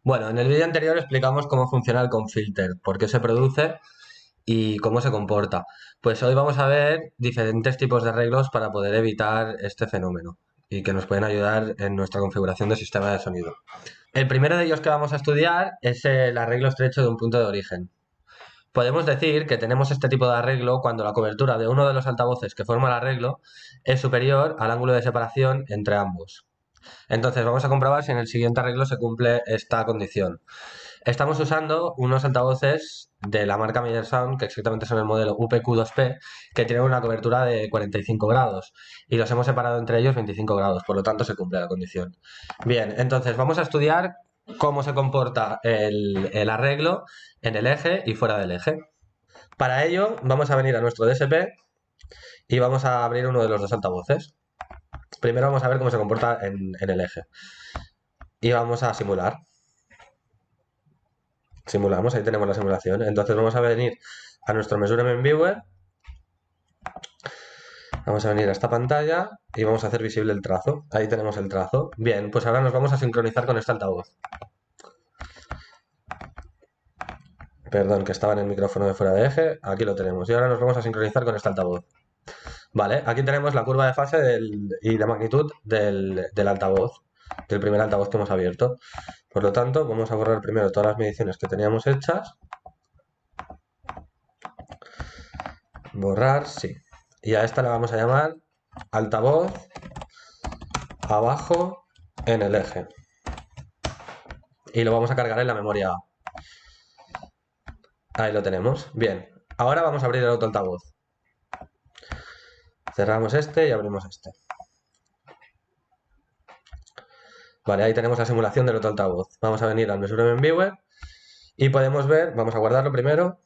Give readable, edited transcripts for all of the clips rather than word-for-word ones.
Bueno, en el vídeo anterior explicamos cómo funciona el confilter, por qué se produce y cómo se comporta. Pues hoy vamos a ver diferentes tipos de arreglos para poder evitar este fenómeno y que nos pueden ayudar en nuestra configuración de sistema de sonido. El primero de ellos que vamos a estudiar es el arreglo estrecho de un punto de origen. Podemos decir que tenemos este tipo de arreglo cuando la cobertura de uno de los altavoces que forma el arreglo es superior al ángulo de separación entre ambos. Entonces vamos a comprobar si en el siguiente arreglo se cumple esta condición. Estamos usando unos altavoces de la marca Meyer Sound, que exactamente son el modelo UPQ2P, que tienen una cobertura de 45 grados y los hemos separado entre ellos 25 grados, por lo tanto se cumple la condición. Bien, entonces vamos a estudiar cómo se comporta el arreglo en el eje y fuera del eje. Para ello vamos a venir a nuestro DSP y vamos a abrir uno de los dos altavoces. Primero vamos a ver cómo se comporta en el eje y vamos a simular. Simulamos, ahí tenemos la simulación. Entonces vamos a venir a nuestro Measurement Viewer, vamos a venir a esta pantalla y vamos a hacer visible el trazo. Ahí tenemos el trazo. Bien, pues ahora nos vamos a sincronizar con este altavoz. Perdón, que estaba en el micrófono de fuera de eje. Aquí lo tenemos. Y ahora nos vamos a sincronizar con este altavoz. Vale, aquí tenemos la curva de fase y la magnitud del altavoz, del primer altavoz que hemos abierto. Por lo tanto, vamos a borrar primero todas las mediciones que teníamos hechas. Borrar, sí. Y a esta le vamos a llamar altavoz abajo en el eje. Y lo vamos a cargar en la memoria A. Ahí lo tenemos. Bien. Ahora vamos a abrir el otro altavoz. Cerramos este y abrimos este. Vale, ahí tenemos la simulación del otro altavoz. Vamos a venir al Measurement Viewer y podemos ver, vamos a guardarlo primero.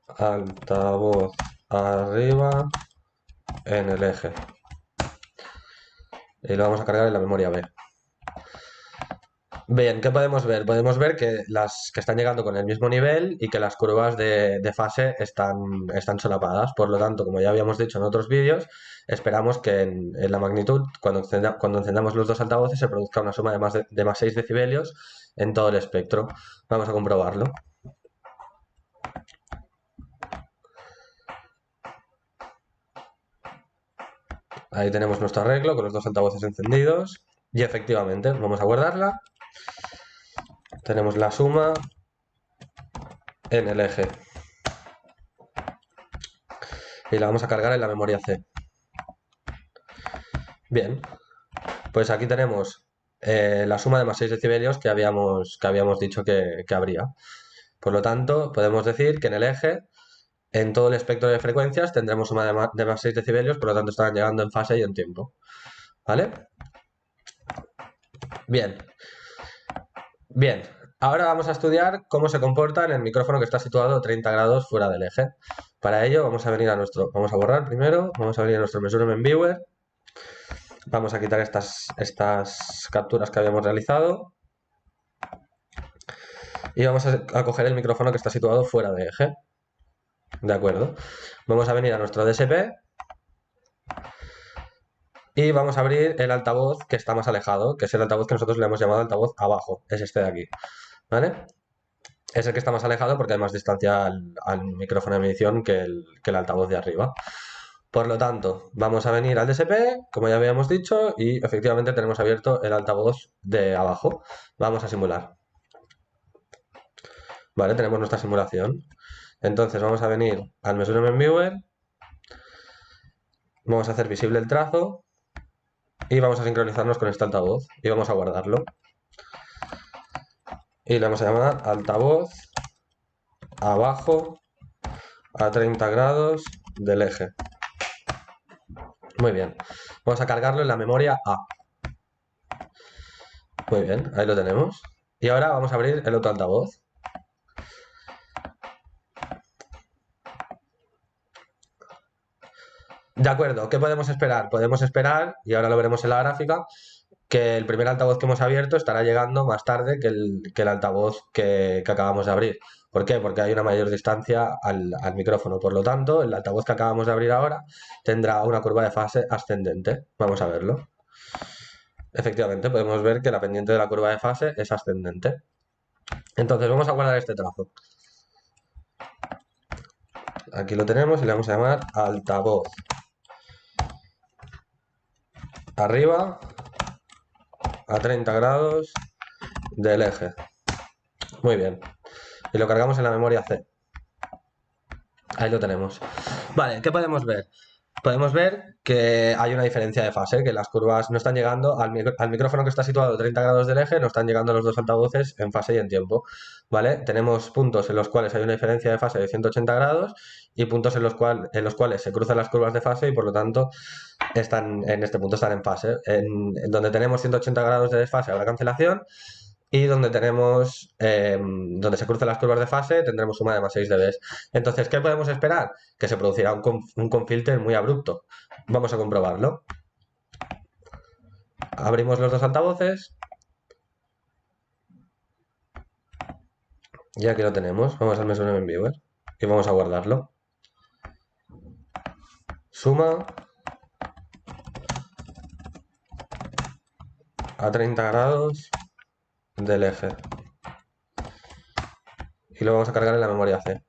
Altavoz arriba en el eje. Y lo vamos a cargar en la memoria B. Bien, ¿qué podemos ver? Podemos ver que las que están llegando con el mismo nivel y que las curvas de fase están solapadas. Por lo tanto, como ya habíamos dicho en otros vídeos, esperamos que en la magnitud, cuando encendamos los dos altavoces, se produzca una suma de más 6 decibelios en todo el espectro. Vamos a comprobarlo. Ahí tenemos nuestro arreglo con los dos altavoces encendidos. Y efectivamente, vamos a guardarla. Tenemos la suma en el eje. Y la vamos a cargar en la memoria C. Bien, pues aquí tenemos la suma de más 6 decibelios que habíamos dicho que habría. Por lo tanto, podemos decir que en el eje, en todo el espectro de frecuencias, tendremos suma de más 6 decibelios, por lo tanto estarán llegando en fase y en tiempo. ¿Vale? Bien. Bien, ahora vamos a estudiar cómo se comporta en el micrófono que está situado 30 grados fuera del eje. Para ello vamos a venir vamos a borrar primero, vamos a venir a nuestro Measurement Viewer, vamos a quitar estas capturas que habíamos realizado y vamos a coger el micrófono que está situado fuera de eje. De acuerdo. Vamos a venir a nuestro DSP y vamos a abrir el altavoz que está más alejado, que es el altavoz que nosotros le hemos llamado altavoz abajo, es este de aquí. ¿Vale? Es el que está más alejado porque hay más distancia al micrófono de medición que el altavoz de arriba. Por lo tanto, vamos a venir al DSP, como ya habíamos dicho, y efectivamente tenemos abierto el altavoz de abajo. Vamos a simular. Vale, tenemos nuestra simulación. Entonces vamos a venir al Measurement Viewer, vamos a hacer visible el trazo y vamos a sincronizarnos con este altavoz y vamos a guardarlo. Y le vamos a llamar altavoz abajo a 30 grados del eje. Muy bien. Vamos a cargarlo en la memoria A. Muy bien, ahí lo tenemos. Y ahora vamos a abrir el otro altavoz. De acuerdo, ¿qué podemos esperar? Podemos esperar, y ahora lo veremos en la gráfica, que el primer altavoz que hemos abierto estará llegando más tarde que el altavoz que acabamos de abrir. ¿Por qué? Porque hay una mayor distancia al micrófono. Por lo tanto, el altavoz que acabamos de abrir ahora tendrá una curva de fase ascendente. Vamos a verlo. Efectivamente, podemos ver que la pendiente de la curva de fase es ascendente. Entonces vamos a guardar este trazo. Aquí lo tenemos y le vamos a llamar altavoz. Arriba a 30 grados del eje. Muy bien. Y lo cargamos en la memoria C. Ahí lo tenemos. Vale, ¿qué podemos ver? Podemos ver que hay una diferencia de fase, que las curvas no están llegando al micrófono que está situado a 30 grados del eje, no están llegando los dos altavoces en fase y en tiempo, ¿vale? Tenemos puntos en los cuales hay una diferencia de fase de 180 grados y puntos en los cuales se cruzan las curvas de fase y por lo tanto en este punto están en fase. En donde tenemos 180 grados de desfase habrá cancelación y donde se cruzan las curvas de fase tendremos suma de más 6 dB. Entonces, ¿qué podemos esperar? Que se producirá un confilter muy abrupto. Vamos a comprobarlo. Abrimos los dos altavoces y aquí lo tenemos. Vamos al Mesurement Viewer y vamos a guardarlo. Suma a 30 grados del eje y lo vamos a cargar en la memoria C.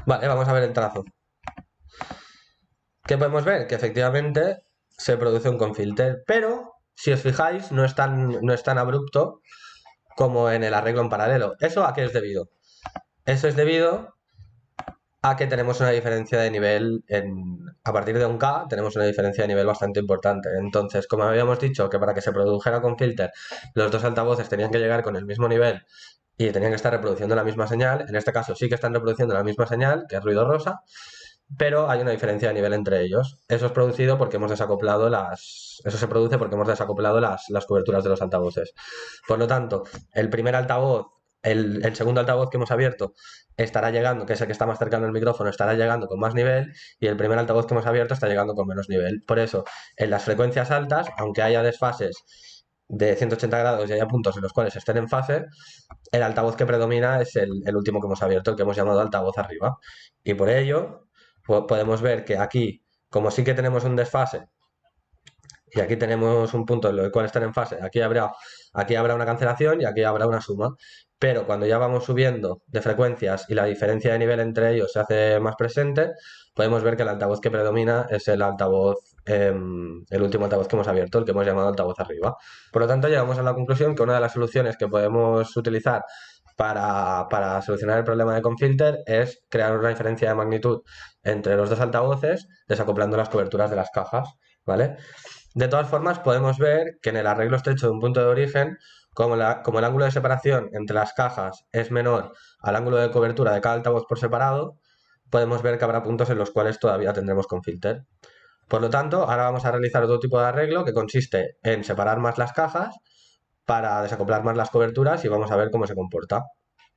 Vale, vamos a ver el trazo. ¿Qué podemos ver? Que efectivamente se produce un confilter, pero si os fijáis no es tan abrupto como en el arreglo en paralelo. ¿Eso a qué es debido? Eso es debido a que tenemos una diferencia de nivel, a partir de un K tenemos una diferencia de nivel bastante importante. Entonces, como habíamos dicho que para que se produjera con filter los dos altavoces tenían que llegar con el mismo nivel y tenían que estar reproduciendo la misma señal, en este caso sí que están reproduciendo la misma señal, que es ruido rosa, pero hay una diferencia de nivel entre ellos. Eso es producido porque hemos desacoplado Eso se produce porque hemos desacoplado las coberturas de los altavoces. Por lo tanto, el primer altavoz, el segundo altavoz que hemos abierto estará llegando, que es el que está más cercano al micrófono, estará llegando con más nivel y el primer altavoz que hemos abierto está llegando con menos nivel. Por eso, en las frecuencias altas, aunque haya desfases de 180 grados y haya puntos en los cuales estén en fase, el altavoz que predomina es el último que hemos abierto, el que hemos llamado altavoz arriba. Y por ello, podemos ver que aquí, como sí que tenemos un desfase y aquí tenemos un punto en el cual están en fase, aquí habrá una cancelación y aquí habrá una suma. Pero cuando ya vamos subiendo de frecuencias y la diferencia de nivel entre ellos se hace más presente, podemos ver que el altavoz que predomina es el último altavoz que hemos abierto, el que hemos llamado altavoz arriba. Por lo tanto, llegamos a la conclusión que una de las soluciones que podemos utilizar para solucionar el problema de confilter es crear una diferencia de magnitud entre los dos altavoces, desacoplando las coberturas de las cajas, ¿vale? De todas formas, podemos ver que en el arreglo estrecho de un punto de origen, como el ángulo de separación entre las cajas es menor al ángulo de cobertura de cada altavoz por separado, podemos ver que habrá puntos en los cuales todavía tendremos confilter. Por lo tanto, ahora vamos a realizar otro tipo de arreglo que consiste en separar más las cajas para desacoplar más las coberturas y vamos a ver cómo se comporta.